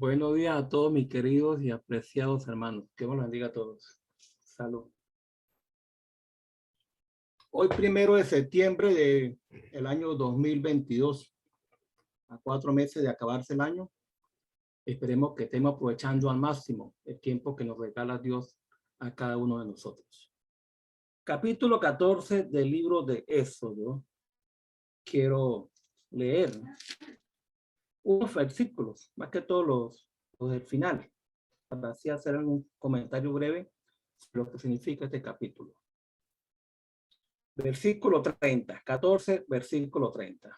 Buenos días a todos mis queridos y apreciados hermanos. Que Dios los bendiga a todos. Salud. Hoy 1 de septiembre del año 2022, a 4 meses de acabarse el año, esperemos que estemos aprovechando al máximo el tiempo que nos regala Dios a cada uno de nosotros. Capítulo 14 del libro de Éxodo. Quiero leer unos versículos, más que todos los del final, para así hacer un comentario breve sobre lo que significa este capítulo. Versículo 30, 14, versículo 30.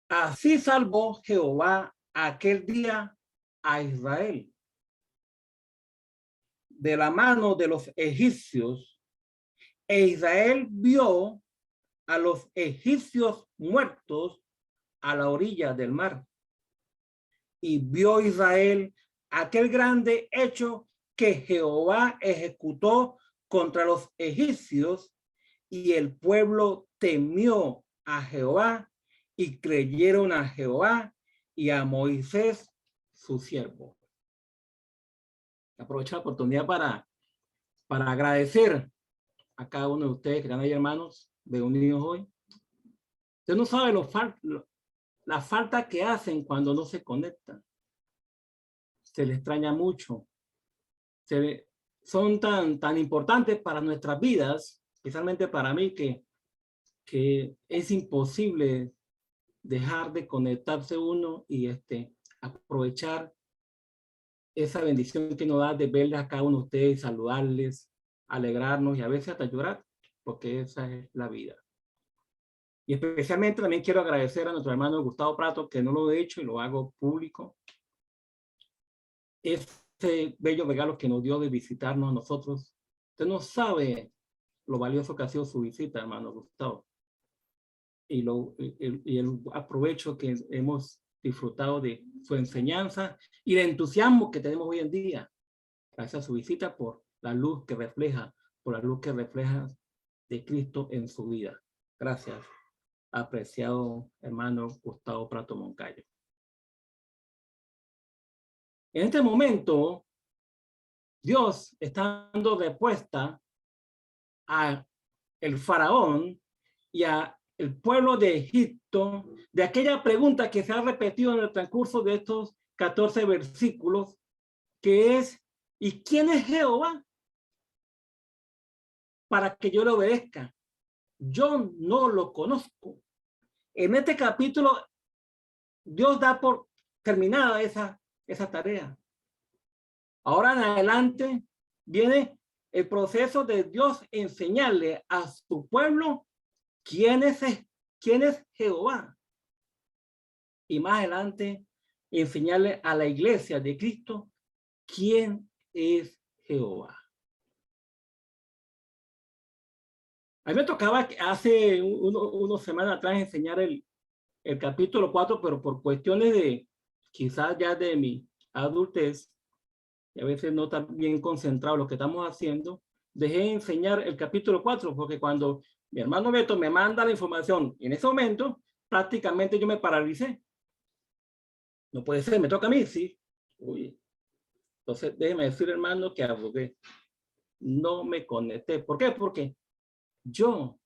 Así salvó Jehová aquel día a Israel de la mano de los egipcios, e Israel vio a los egipcios muertos a la orilla del mar. Y vio Israel aquel grande hecho que Jehová ejecutó contra los egipcios, y el pueblo temió a Jehová y creyeron a Jehová y a Moisés, su siervo. Aprovecho la oportunidad para agradecer a cada uno de ustedes, que hay hermanos reunidos hoy. Usted no sabe la falta que hacen cuando no se conectan. Se les extraña mucho. Son tan importantes para nuestras vidas, especialmente para mí, que es imposible dejar de conectarse uno y aprovechar esa bendición que nos da de verles a cada uno de ustedes, saludarles, alegrarnos y a veces hasta llorar, porque esa es la vida. Y especialmente también quiero agradecer a nuestro hermano Gustavo Prato, que no lo he hecho y lo hago público, este bello regalo que nos dio de visitarnos a nosotros. Usted no sabe lo valioso que ha sido su visita, hermano Gustavo. Y el aprovecho que hemos disfrutado de su enseñanza y el entusiasmo que tenemos hoy en día, gracias a su visita, por la luz que refleja, de Cristo en su vida. Gracias, apreciado hermano Gustavo Prato Moncayo. En este momento, Dios está dando respuesta a el faraón y a el pueblo de Egipto de aquella pregunta que se ha repetido en el transcurso de estos 14 versículos, que es: ¿y quién es Jehová para que yo le obedezca? Yo no lo conozco. En este capítulo, Dios da por terminada esa tarea. Ahora en adelante viene el proceso de Dios enseñarle a su pueblo quién es Jehová. Y más adelante enseñarle a la iglesia de Cristo quién es Jehová. A mí me tocaba hace unas semanas atrás enseñar el capítulo 4, pero por cuestiones de quizás ya de mi adultez, y a veces no tan bien concentrado lo que estamos haciendo, dejé de enseñar el capítulo 4, porque cuando mi hermano Beto me manda la información, en ese momento prácticamente yo me paralicé. No puede ser, me toca a mí, sí. Uy. Entonces déjeme decir, hermano, que abogué. No me conecté. ¿Por qué? Porque yo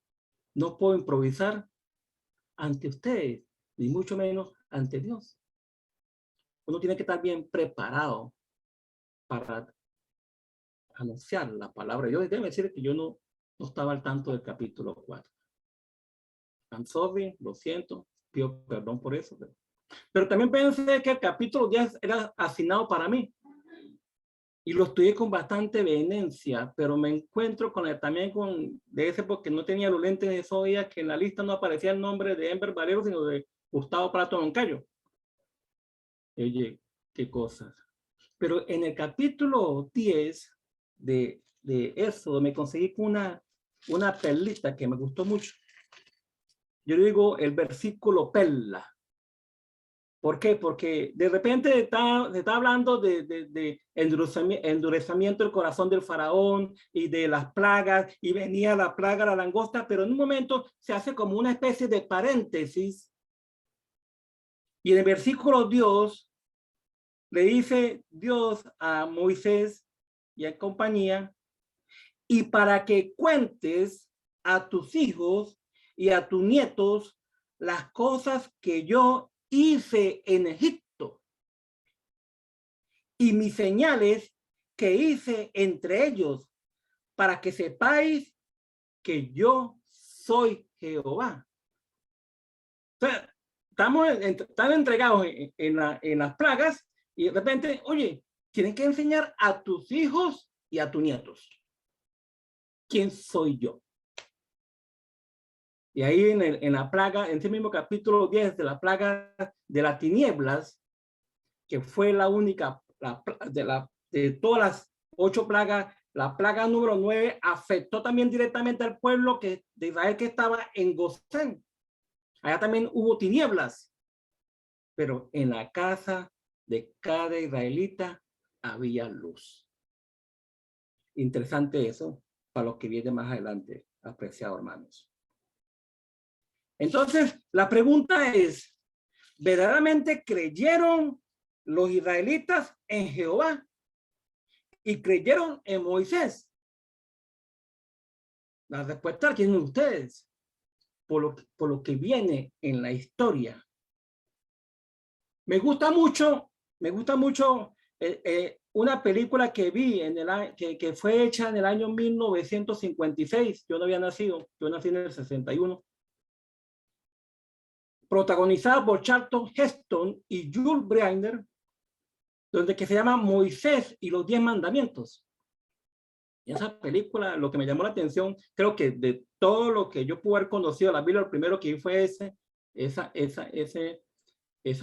no puedo improvisar ante ustedes, ni mucho menos ante Dios. Uno tiene que estar bien preparado para anunciar la palabra. Yo déjeme decir que yo no estaba al tanto del capítulo 4. I'm sorry, lo siento, pido perdón por eso. Pero también pensé que el capítulo 10 era asignado para mí. Y lo estudié con bastante vehemencia, pero me encuentro también con ese, porque no tenía los lentes en esos días, que en la lista no aparecía el nombre de Enver Valero, sino de Gustavo Prato Moncayo. Oye, qué cosas. Pero en el capítulo 10 de eso, me conseguí con una perlita que me gustó mucho. Yo digo el versículo perla. ¿Por qué? Porque de repente se está hablando de endurecimiento del corazón del faraón y de las plagas, y venía la plaga, la langosta, pero en un momento se hace como una especie de paréntesis. Y en el versículo Dios le dice Dios a Moisés y a compañía, y para que cuentes a tus hijos y a tus nietos las cosas que yo hice en Egipto y mis señales que hice entre ellos, para que sepáis que yo soy Jehová. O sea, están entregados en las plagas y de repente, oye, tienen que enseñar a tus hijos y a tus nietos quién soy yo. Y ahí en la plaga, en ese mismo capítulo 10 de la plaga de las tinieblas, que fue la única, de todas las 8 plagas, la plaga número 9 afectó también directamente al pueblo de Israel que estaba en Gosén. Allá también hubo tinieblas, pero en la casa de cada israelita había luz. Interesante eso para los que vienen más adelante, apreciados hermanos. Entonces, la pregunta es, ¿verdaderamente creyeron los israelitas en Jehová y creyeron en Moisés? La respuesta la tienen ustedes, por lo que viene en la historia. Me gusta mucho una película que vi que fue hecha en el año 1956. Yo no había nacido, yo nací en el 61. Protagonizada por Charlton Heston y Jules Briner, que se llama Moisés y los 10 mandamientos. Y esa película, lo que me llamó la atención, creo que de todo lo que yo pude haber conocido la Biblia, lo primero que vi fue esa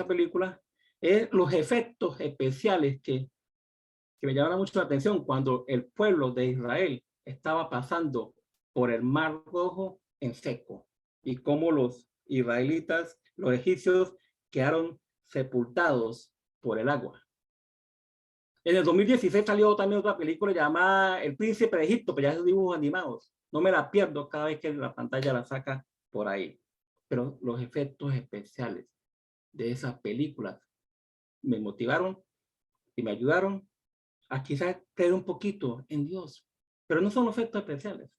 película, es los efectos especiales que me llamaron mucho la atención cuando el pueblo de Israel estaba pasando por el Mar Rojo en seco y cómo los israelitas, los egipcios, quedaron sepultados por el agua. En el 2016 salió también otra película llamada El Príncipe de Egipto, pero ya es dibujos animados. No me la pierdo cada vez que la pantalla la saca por ahí. Pero los efectos especiales de esas películas me motivaron y me ayudaron a quizás creer un poquito en Dios. Pero no son efectos especiales.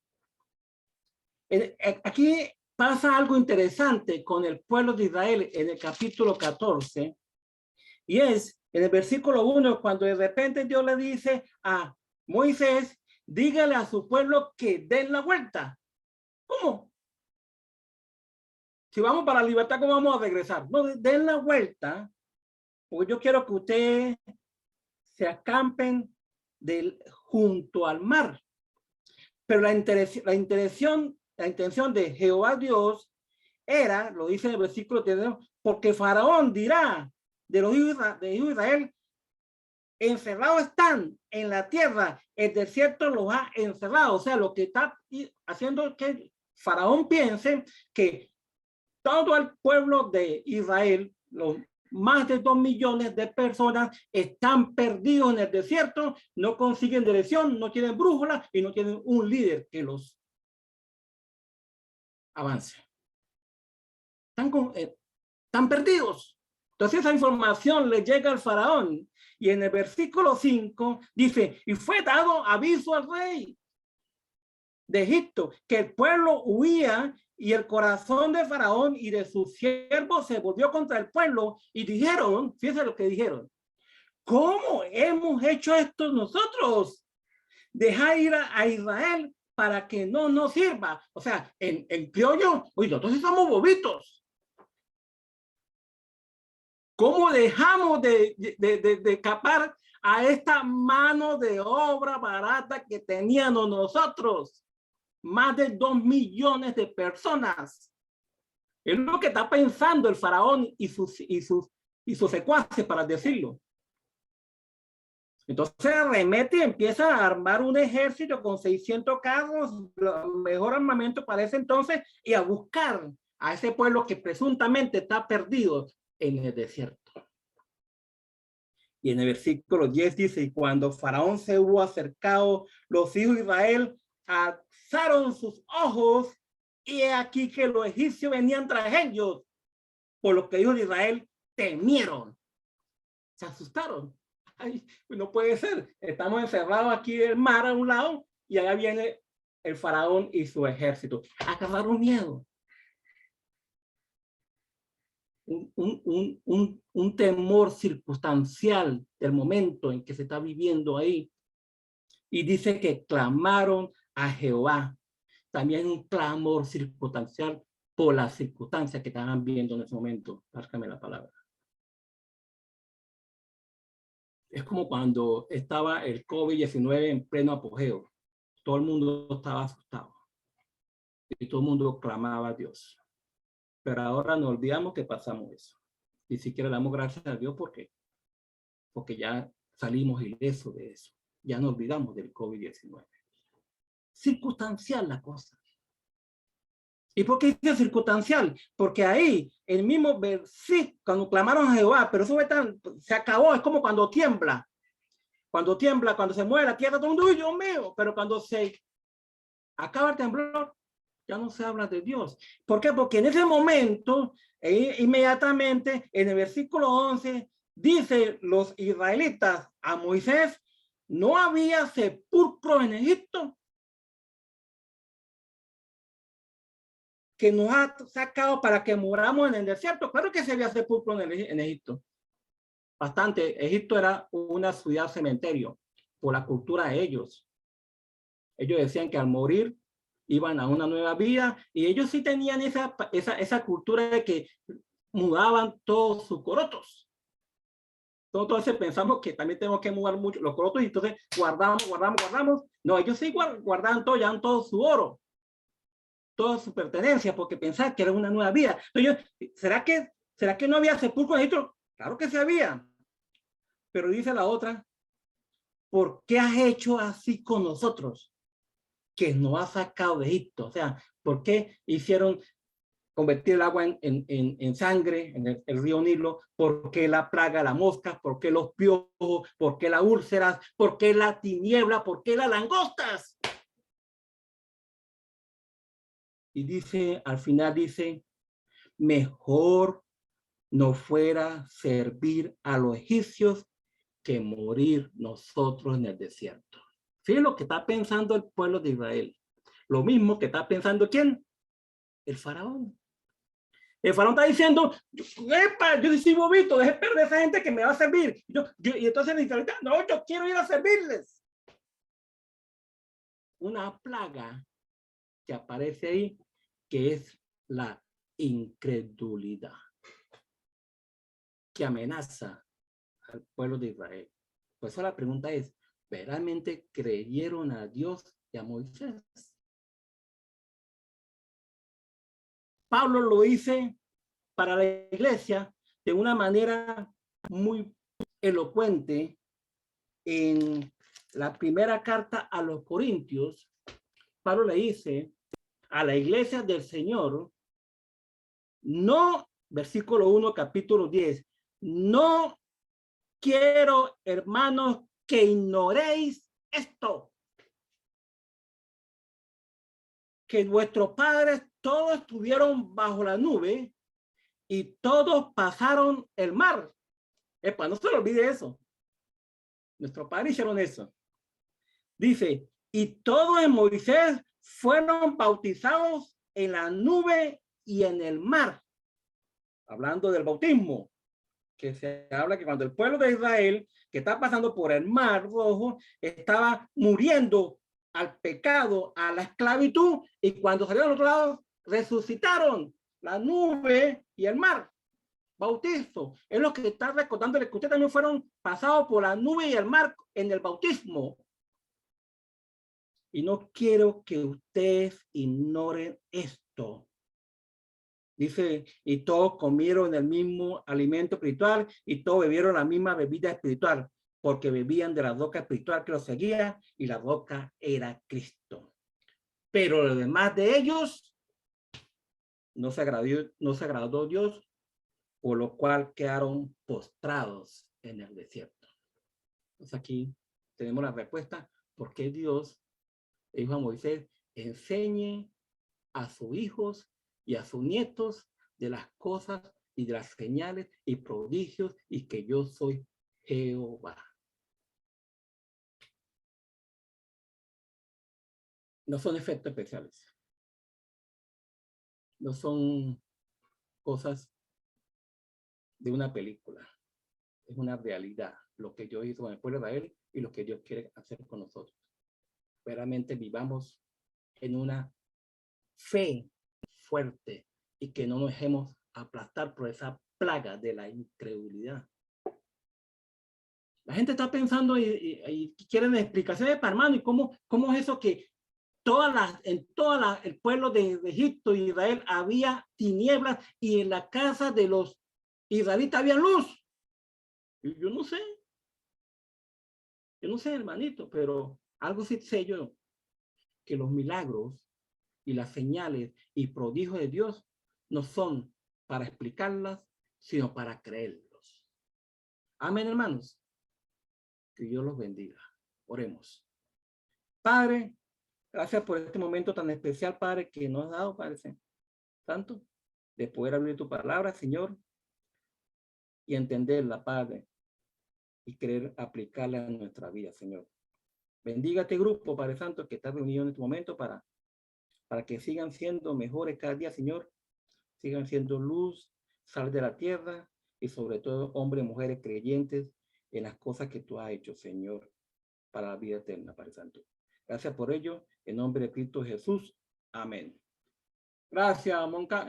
Aquí pasa algo interesante con el pueblo de Israel en el capítulo 14, y es en el versículo 1, cuando de repente Dios le dice a Moisés, dígale a su pueblo que den la vuelta. ¿Cómo? Si vamos para la libertad, ¿cómo vamos a regresar? No, den la vuelta, porque yo quiero que ustedes se acampen junto al mar. Pero la intención de Jehová Dios era, lo dice en el versículo 3, porque Faraón dirá de los hijos de Israel, encerrados están en la tierra, el desierto los ha encerrado. O sea, lo que está haciendo que Faraón piense que todo el pueblo de Israel, los más de 2 millones de personas, están perdidos en el desierto, no consiguen dirección, no tienen brújula y no tienen un líder que los avance. Están perdidos. Entonces esa información le llega al faraón y en el versículo 5 dice, y fue dado aviso al rey de Egipto que el pueblo huía y el corazón de faraón y de sus siervos se volvió contra el pueblo y dijeron, fíjense lo que dijeron, ¿cómo hemos hecho esto nosotros? Dejar ir a Israel para que no nos sirva. O sea, en criollo, oye, nosotros somos bobitos. ¿Cómo dejamos de escapar a esta mano de obra barata que teníamos nosotros? Más de 2 millones de personas. Es lo que está pensando el faraón y sus secuaces, para decirlo. Entonces remete y empieza a armar un ejército con 600 carros, el mejor armamento para ese entonces, y a buscar a ese pueblo que presuntamente está perdido en el desierto. Y en el versículo 10 dice, y cuando Faraón se hubo acercado, los hijos de Israel alzaron sus ojos, y aquí que los egipcios venían tras ellos, por lo que los hijos de Israel temieron, se asustaron. Ay, no puede ser. Estamos encerrados aquí en el mar a un lado y allá viene el faraón y su ejército. Agarraron miedo. Un temor circunstancial del momento en que se está viviendo ahí. Y dice que clamaron a Jehová. También un clamor circunstancial por las circunstancias que estaban viendo en ese momento. Márcame la palabra. Es como cuando estaba el COVID-19 en pleno apogeo. Todo el mundo estaba asustado y todo el mundo clamaba a Dios. Pero ahora nos olvidamos que pasamos eso. Ni siquiera le damos gracias a Dios porque ya salimos ilesos de eso. Ya nos olvidamos del COVID-19. Circunstancial la cosa. ¿Y por qué dice circunstancial? Porque ahí, el mismo versículo, cuando clamaron a Jehová, pero eso se acabó, es como cuando tiembla. Cuando tiembla, cuando se mueve la tierra, todo el mundo, ¡uy, Dios mío! Pero cuando se acaba el temblor, ya no se habla de Dios. ¿Por qué? Porque en ese momento, inmediatamente, en el versículo 11, dice los israelitas a Moisés, no había sepulcro en Egipto que nos ha sacado para que muramos en el desierto. Claro que se había sepulcro en Egipto. Bastante. Egipto era una ciudad cementerio por la cultura de ellos. Ellos decían que al morir iban a una nueva vida y ellos sí tenían esa cultura de que mudaban todos sus corotos. Entonces pensamos que también tenemos que mudar mucho los corotos y entonces guardamos. No, ellos sí guardaban todo, ya todo su oro, toda su pertenencia, porque pensaban que era una nueva vida. Entonces, ¿será que no había sepulcro en Egipto? Claro que sí había. Pero dice la otra, ¿por qué has hecho así con nosotros? Que nos ha sacado de Egipto. O sea, ¿por qué hicieron convertir el agua en sangre en el río Nilo? ¿Por qué la plaga, la mosca? ¿Por qué los piojos? ¿Por qué las úlceras? ¿Por qué la tiniebla? ¿Por qué las langostas? Y dice, al final dice, mejor no fuera servir a los egipcios que morir nosotros en el desierto. Fíjense lo que está pensando el pueblo de Israel. Lo mismo que está pensando ¿quién? El faraón. El faraón está diciendo, epa, yo soy bobito, deje perder a esa gente que me va a servir. Y entonces el israelita, no, yo quiero ir a servirles. Una plaga que aparece ahí, que es la incredulidad, que amenaza al pueblo de Israel. Por eso la pregunta es, ¿realmente creyeron a Dios y a Moisés? Pablo lo dice para la iglesia de una manera muy elocuente en la primera carta a los Corintios. Pablo le dice a la iglesia del Señor, no, versículo 1, capítulo 10, no quiero, hermanos, que ignoréis esto, que vuestros padres todos estuvieron bajo la nube y todos pasaron el mar. Epa, no se lo olvide eso. Nuestros padres hicieron eso. Dice, y todos en Moisés fueron bautizados en la nube y en el mar. Hablando del bautismo, que se habla que cuando el pueblo de Israel, que está pasando por el mar rojo, estaba muriendo al pecado, a la esclavitud, y cuando salieron al otro lado, resucitaron la nube y el mar. Bautizo. Es lo que está recordándole que ustedes también fueron pasados por la nube y el mar en el bautismo. Y no quiero que ustedes ignoren esto. Dice, y todos comieron el mismo alimento espiritual y todos bebieron la misma bebida espiritual, porque bebían de la roca espiritual que los seguía y la roca era Cristo. Pero los demás de ellos no se agradó Dios, por lo cual quedaron postrados en el desierto. Entonces aquí tenemos la respuesta, ¿por qué Dios dijo a Moisés, enseñe a sus hijos y a sus nietos de las cosas y de las señales y prodigios y que yo soy Jehová? no son efectos especiales, no son cosas de una película, es una realidad, lo que Dios hizo con el pueblo de Israel y lo que Dios quiere hacer con nosotros. Veramente vivamos en una fe fuerte y que no nos dejemos aplastar por esa plaga de la incredulidad. La gente está pensando y quieren explicaciones para hermano, y cómo es eso que en toda el pueblo de Egipto y Israel había tinieblas y en la casa de los israelitas había luz. Y yo no sé, hermanito, pero algo sí sé yo, que los milagros y las señales y prodigios de Dios no son para explicarlas, sino para creerlos. Amén, hermanos. Que Dios los bendiga. Oremos. Padre, gracias por este momento tan especial, Padre, que nos has dado, Padre Santo, de poder abrir tu palabra, Señor, y entenderla, Padre, y querer aplicarla en nuestra vida, Señor. Bendiga este grupo, Padre Santo, que está reunido en este momento para que sigan siendo mejores cada día, Señor, sigan siendo luz, sal de la tierra y sobre todo hombres y mujeres creyentes en las cosas que tú has hecho, Señor, para la vida eterna, Padre Santo. Gracias por ello, en nombre de Cristo Jesús. Amén. Gracias, Monca.